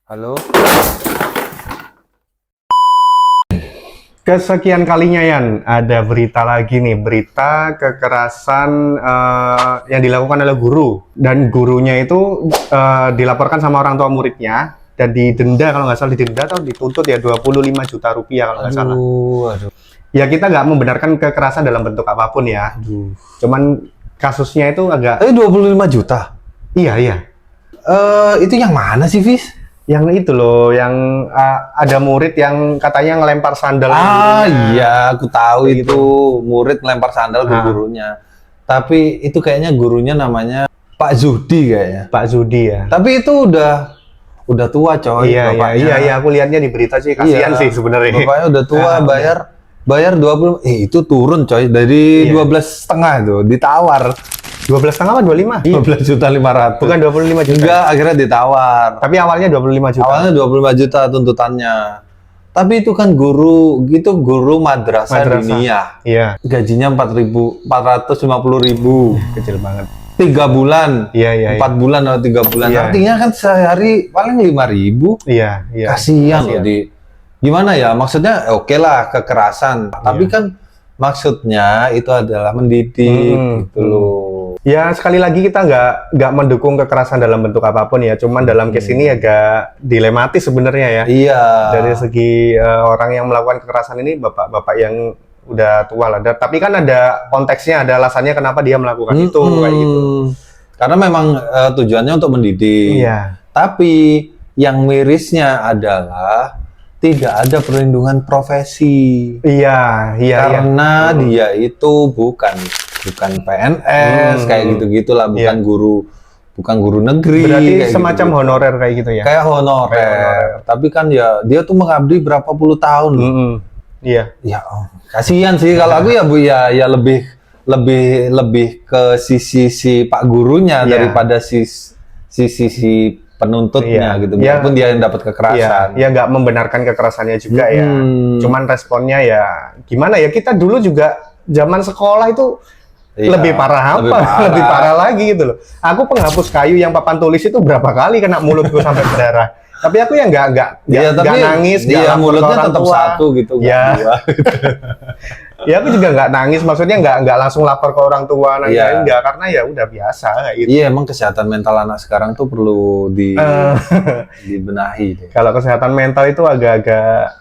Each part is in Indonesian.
Halo? Kesekian kalinya Yan, ada berita lagi nih, berita kekerasan yang dilakukan oleh guru. Dan gurunya itu dilaporkan sama orang tua muridnya dan didenda, kalau nggak salah didenda atau dituntut ya 25 juta rupiah kalau nggak salah. Aduh. Ya kita nggak membenarkan kekerasan dalam bentuk apapun ya. Aduh. Cuman kasusnya itu agak... Tapi 25 juta? Iya. Itu yang mana sih, Fis? Yang itu loh, yang ada murid yang katanya ngelempar sandal. Iya, aku tahu Kayak itu murid ngelempar sandal ke gurunya. Tapi itu kayaknya gurunya namanya Pak Zudi kayaknya. Pak Zudi ya. Tapi itu udah tua coy, bapaknya. Iya, aku lihatnya di berita sih, kasihan sih sebenarnya. Bapaknya udah tua, bayar 20, itu turun coy dari 12,5 itu ditawar. 12,5 apa 25? 12.500.000. Bukan 25 juta. Enggak, akhirnya ditawar. Tapi awalnya 25 juta. Awalnya 25 juta tuntutannya. Tapi itu kan guru madrasah diniyah. Iya. Gajinya 450.000. Kecil banget. 3 bulan. Iya. 4 bulan atau 3 bulan. Iya. Artinya kan sehari paling 5.000. Iya. Kasihan loh gimana ya? Maksudnya oke lah kekerasan. Tapi kan maksudnya itu adalah mendidik gitu loh. Ya sekali lagi kita nggak mendukung kekerasan dalam bentuk apapun ya. Cuman dalam case ini agak dilematis sebenarnya ya. Iya. Dari segi orang yang melakukan kekerasan ini bapak-bapak yang udah tua lah. Tapi kan ada konteksnya, ada alasannya kenapa dia melakukan itu kayak gitu. Karena memang tujuannya untuk mendidik. Iya. Tapi yang mirisnya adalah tidak ada perlindungan profesi. Iya. Karena dia itu bukan PNS kayak gitu-gitulah, bukan guru negeri. Berarti kayak semacam gitu. honorer kayak gitu ya. Kayak honorer. Tapi kan ya dia tuh mengabdi berapa puluh tahun. Iya. Ya, kasihan sih kalau aku ya Bu ya lebih ke sisi Pak gurunya daripada sisi penuntutnya gitu. Walaupun dia yang dapat kekerasan. Iya, nggak membenarkan kekerasannya juga ya. Cuman responnya ya gimana ya, kita dulu juga zaman sekolah itu lebih parah lebih parah lagi gitu loh. Aku penghapus kayu yang papan tulis itu berapa kali kena mulutku sampai berdarah. Tapi aku yang nggak nangis, nggak mulutnya tetap satu gitu. Ya. Ya aku juga nggak nangis, maksudnya nggak langsung lapor ke orang tua, enggak, karena ya udah biasa kayak gitu. Iya, emang kesehatan mental anak sekarang tuh perlu dibenahi deh. Kalau kesehatan mental itu agak-agak,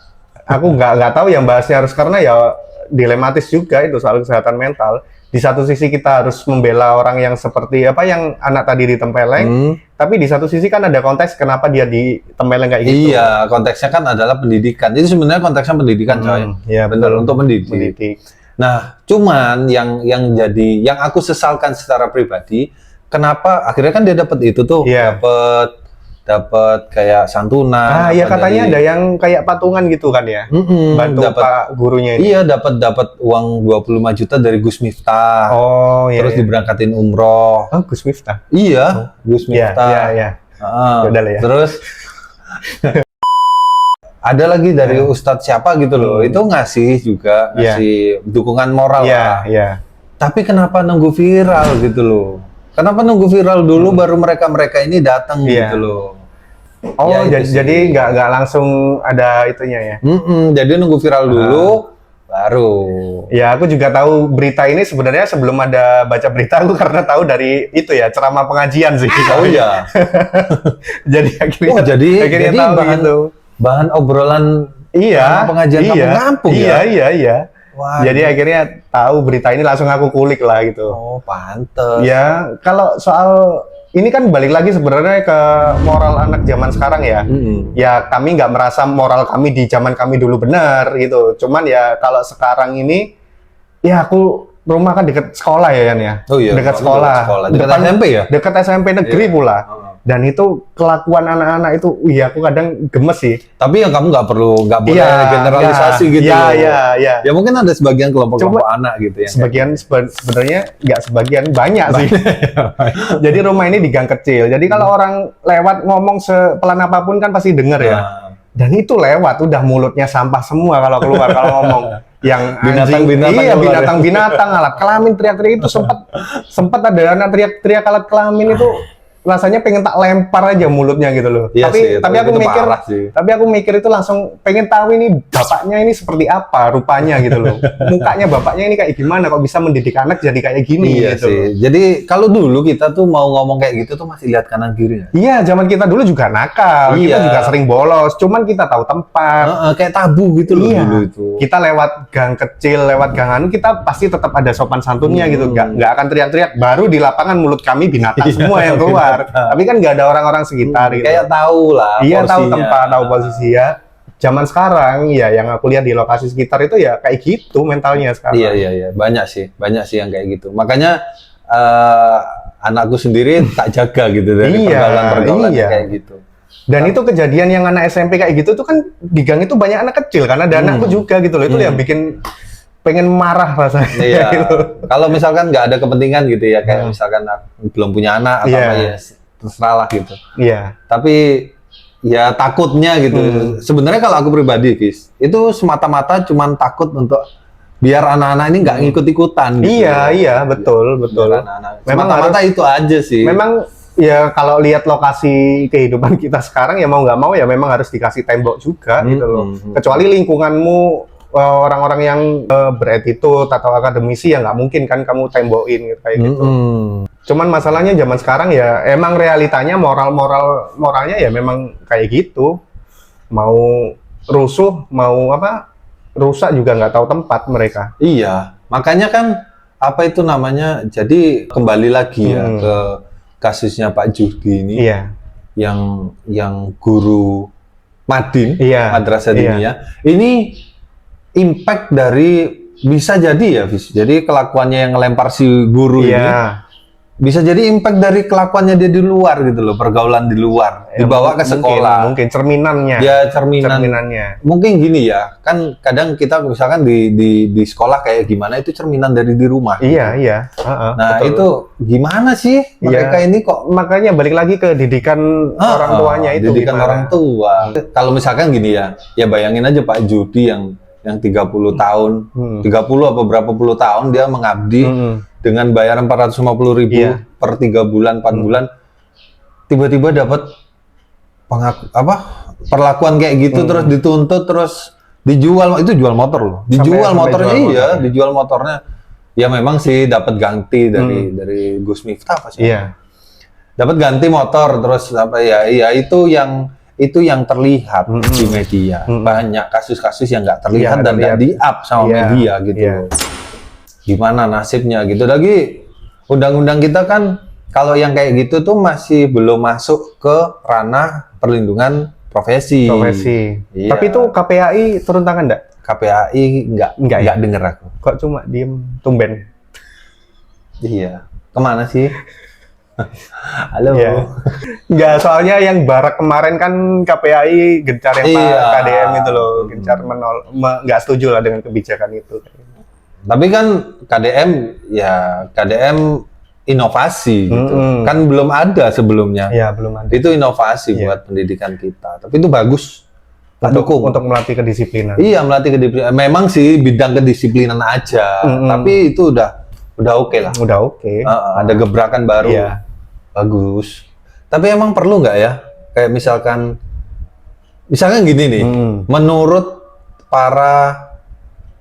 aku nggak tahu yang bahasnya harus, karena ya dilematis juga itu soal kesehatan mental. Di satu sisi kita harus membela orang yang seperti apa yang anak tadi ditempeleng, tapi di satu sisi kan ada konteks kenapa dia ditempeleng kayak gitu. Iya, konteksnya kan adalah pendidikan. Itu sebenarnya konteksnya pendidikan, coy. Iya, benar, untuk mendidik. Nah, cuman yang aku sesalkan secara pribadi, kenapa akhirnya kan dia dapat itu tuh, dapat kayak santunan. Iya, katanya ada yang kayak patungan gitu kan ya. Bantu Pak gurunya ini. Iya, dapat uang 25 juta dari Gus Miftah. Oh, iya. Terus diberangkatin umroh. Oh, Gus Miftah. Iya, Gus Miftah. Iya. Udah lah ya. Terus ada lagi dari Ustadz siapa gitu loh. Itu ngasih dukungan moral lah. Iya. Tapi kenapa nunggu viral gitu loh? Kenapa nunggu viral dulu baru mereka ini datang gitu loh? Oh, jadi nggak langsung ada itunya ya? Jadi nunggu viral dulu, baru. Ya, aku juga tahu berita ini sebenarnya sebelum ada baca berita, aku karena tahu dari itu ya, ceramah pengajian sih. Oh iya. Jadi akhirnya tahu bahan obrolan pengajian kampung-kampung ya? Iya. Wah, jadi akhirnya tahu berita ini, langsung aku kulik lah gitu. Oh, pantes. Ya, kalau soal ini kan balik lagi sebenarnya ke moral anak zaman sekarang ya. Ya, kami nggak merasa moral kami di zaman kami dulu benar gitu. Cuman ya kalau sekarang ini, ya aku rumah kan deket sekolah ya Yan ya. Oh iya. Dekat sekolah. Dekat SMP ya? Dekat SMP negeri pula. Dan itu kelakuan anak-anak itu, aku kadang gemes sih. Tapi yang kamu nggak boleh generalisasi gitu. Iya. Ya mungkin ada sebagian kelompok anak gitu ya. Sebenarnya nggak sebagian, banyak sih. Jadi rumah ini di gang kecil. Jadi kalau orang lewat ngomong sepelan apapun kan pasti denger ya. Dan itu lewat, udah mulutnya sampah semua kalau keluar kalau ngomong. Yang binatang-binatang, alat kelamin teriak-teriak itu sempat ada anak teriak-teriak alat kelamin itu. rasanya pengen tak lempar aja mulutnya gitu loh. Iya sih, tapi aku itu mikir, parah sih. tapi aku mikir itu langsung pengen tahu ini bapaknya ini seperti apa rupanya gitu loh. Mukanya bapaknya ini kayak gimana kok bisa mendidik anak jadi kayak gini Iya gitu sih. loh. Jadi kalau dulu kita tuh mau ngomong kayak gitu tuh masih lihat kanan kiri. Iya, zaman kita dulu juga nakal, kita Iya. juga sering bolos, cuman kita tahu tempat. Kayak tabu gitu loh Iya. dulu itu. Kita lewat gang kecil, lewat gang anu, kita pasti tetap ada sopan santunnya gitu. Nggak akan teriak-teriak. Baru di lapangan mulut kami binatang semua yang keluar. Tapi kan nggak ada orang-orang sekitar gitu. Kayak tahu lah Iya, tahu porsinya. tempat, tahu posisi ya. Zaman sekarang ya yang aku lihat di lokasi sekitar itu ya kayak gitu mentalnya sekarang. Iya. Banyak sih yang kayak gitu. Makanya anakku sendiri tak jaga gitu dari Iya, pergaulan iya. kayak gitu. Dan itu kejadian yang anak SMP kayak gitu tuh kan di gang itu banyak anak kecil kan ada anakku juga gitu loh. Itu yang bikin pengen marah rasanya. Iya. Gitu. Kalau misalkan nggak ada kepentingan gitu ya, kayak misalkan aku belum punya anak atau Iya. apa ya, terserah lah gitu. Iya. Tapi ya takutnya gitu. Sebenarnya kalau aku pribadi, Fis, itu semata-mata cuman takut untuk biar anak-anak ini nggak ngikut-ikutan. Gitu. Iya, betul. Biar anak-anak. Memang Semata-mata itu aja sih. Memang ya kalau lihat lokasi kehidupan kita sekarang ya mau nggak mau ya memang harus dikasih tembok juga gitu loh. Kecuali lingkunganmu orang-orang yang beretitude atau akademisi ya nggak mungkin kan kamu tembokin gitu, kayak gitu. Cuman masalahnya zaman sekarang ya emang realitanya moralnya ya memang kayak gitu. Mau rusuh, mau apa rusak juga nggak tahu tempat mereka. Iya, makanya kan apa itu namanya? Jadi kembali lagi ya ke kasusnya Pak Judi ini. Iya. Yang guru Madin, Iya. Madrasah Iya. Diniyah. Ini impact dari bisa jadi ya, Fis. Jadi kelakuannya yang ngelempar si guru ini Iya. bisa jadi impact dari kelakuannya dia di luar gitu loh, pergaulan di luar, dibawa ke sekolah. Mungkin cerminannya. Dia cerminannya. Cerminannya. Mungkin gini ya, kan kadang kita misalkan di sekolah kayak gimana itu cerminan dari di rumah. Iya, iya. Nah, betul. itu gimana sih mereka ini kok Makanya balik lagi ke didikan orang tuanya itu. didikan gimana? orang tua. Kalau misalkan gini ya bayangin aja Pak Judi yang 30 tahun, 30 apa berapa puluh tahun dia mengabdi dengan bayaran 450.000 Iya. per 3 bulan, 4 bulan, tiba-tiba dapat perlakuan kayak gitu, terus dituntut, terus dijual, itu jual motor loh, dijual Sampai motornya, jual iya, motornya. dijual motornya. Ya memang sih dapat ganti dari Gus Miftah apa sih? Iya. Dapat ganti motor, terus apa ya? Iya itu yang terlihat di media. Banyak kasus-kasus yang nggak terlihat Iya, dan nggak terlihat. di-up sama Iya, media gitu. iya. Gimana nasibnya gitu. Lagi undang-undang kita kan kalau yang kayak gitu tuh masih belum masuk ke ranah perlindungan profesi. Iya. Tapi itu KPAI turun tangan enggak? KPAI nggak denger aku. Kok cuma diem tumben? Iya. Kemana sih? Halo. Iya. Enggak, soalnya yang barak kemarin kan KPAI gencar yang Iya. Pak KDM itu loh, gencar nggak setuju lah dengan kebijakan itu. Tapi kan KDM inovasi gitu. Kan belum ada sebelumnya. Iya, belum ada. Itu inovasi Iya. buat pendidikan kita. Tapi itu bagus. Tak dukung. Untuk melatih kedisiplinan. Iya, melatih kedisiplinan. Memang sih bidang kedisiplinan aja, tapi itu udah oke lah. Udah oke. Ada gebrakan baru. Iya. Bagus. Tapi emang perlu nggak ya? Kayak misalkan gini nih, menurut para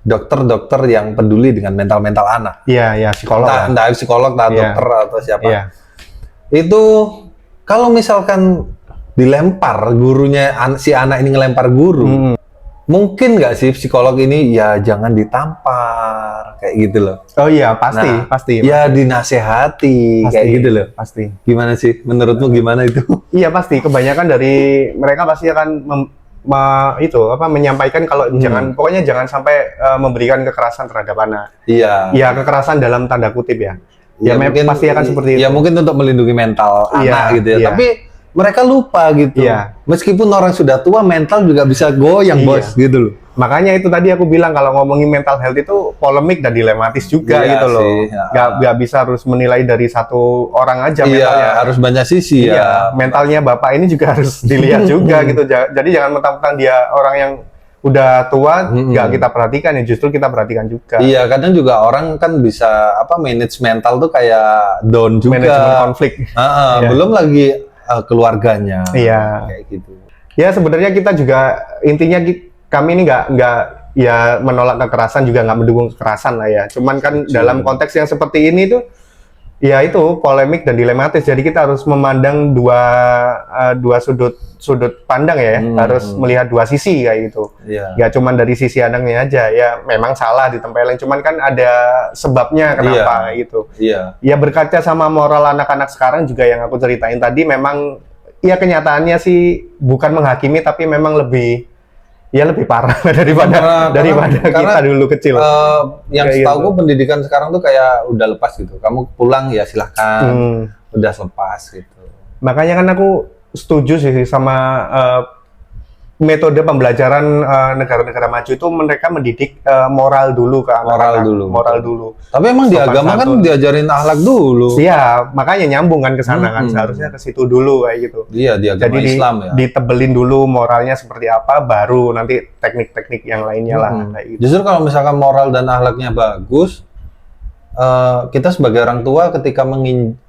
dokter-dokter yang peduli dengan mental-mental anak, Iya, ya psikolog. entah psikolog, entah Iya. dokter atau siapa, Iya. itu kalau misalkan dilempar gurunya, si anak ini ngelempar guru, mungkin nggak sih psikolog ini ya jangan ditampar kayak gitu loh. Oh iya, pasti, Nah, pasti. Ya dinasehati kayak gitu loh. Pasti. Gimana sih? Menurutmu gimana itu? Iya, pasti. Kebanyakan dari mereka pasti akan menyampaikan kalau pokoknya jangan sampai memberikan kekerasan terhadap anak. Iya. Ya, kekerasan dalam tanda kutip ya. Ya, pasti akan seperti itu. Ya mungkin untuk melindungi mental Iya, anak gitu ya. iya. Tapi mereka lupa gitu. Iya. Meskipun orang sudah tua, mental juga bisa goyang, Iya. bos, gitu loh. Makanya itu tadi aku bilang kalau ngomongin mental health itu polemik dan dilematis juga Iya gitu loh. sih, ya. Nggak bisa harus menilai dari satu orang aja Iya, mentalnya. harus banyak sisi Iya, ya. mentalnya bapak ini juga harus dilihat juga gitu. Jadi jangan mentang-mentang dia orang yang udah tua nggak kita perhatikan ya, justru kita perhatikan juga. Iya, kadang juga orang kan bisa manage mental tuh kayak down juga. Manajemen konflik. Belum lagi keluarganya. Iya. Kayak gitu. Ya sebenarnya kita juga intinya kami ini nggak ya menolak kekerasan, juga nggak mendukung kekerasan lah ya. Cuman kan dalam konteks yang seperti ini tuh ya itu polemik dan dilematis. Jadi kita harus memandang dua sudut pandang ya, harus melihat dua sisi kayak gitu. Nggak cuma dari sisi anaknya aja. Ya memang salah ditempelin, cuman kan ada sebabnya kenapa kayak gitu. Ya berkaca sama moral anak-anak sekarang juga yang aku ceritain tadi, memang ya kenyataannya sih bukan menghakimi, tapi memang lebih parah daripada kita dulu kecil. Yang setahu pendidikan sekarang tuh kayak udah lepas gitu. Kamu pulang ya silahkan, udah lepas gitu. Makanya kan aku setuju sih sama metode pembelajaran negara-negara maju itu, mereka mendidik moral dulu ke anak-anak. Moral dulu. Tapi emang di agama kan diajarin akhlak dulu. Iya, makanya nyambung kan ke sana kan, seharusnya ke situ dulu kayak gitu. Iya, di agama Islam ya. Ditebelin dulu moralnya seperti apa, baru nanti teknik-teknik yang lainnya lah kayak gitu. Justru kalau misalkan moral dan akhlaknya bagus, kita sebagai orang tua ketika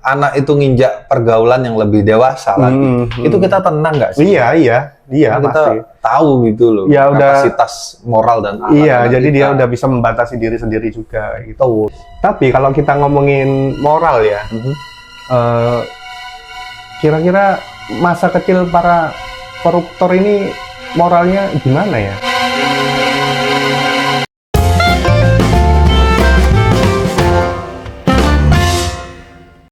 anak itu nginjak pergaulan yang lebih dewasa lagi, itu kita tenang nggak sih? Iya, kita pasti tahu gitu loh, ya, kapasitas moral dan akhlak. Iya, jadi dia udah bisa membatasi diri sendiri juga gitu. Tapi kalau kita ngomongin moral ya, kira-kira masa kecil para koruptor ini moralnya gimana ya?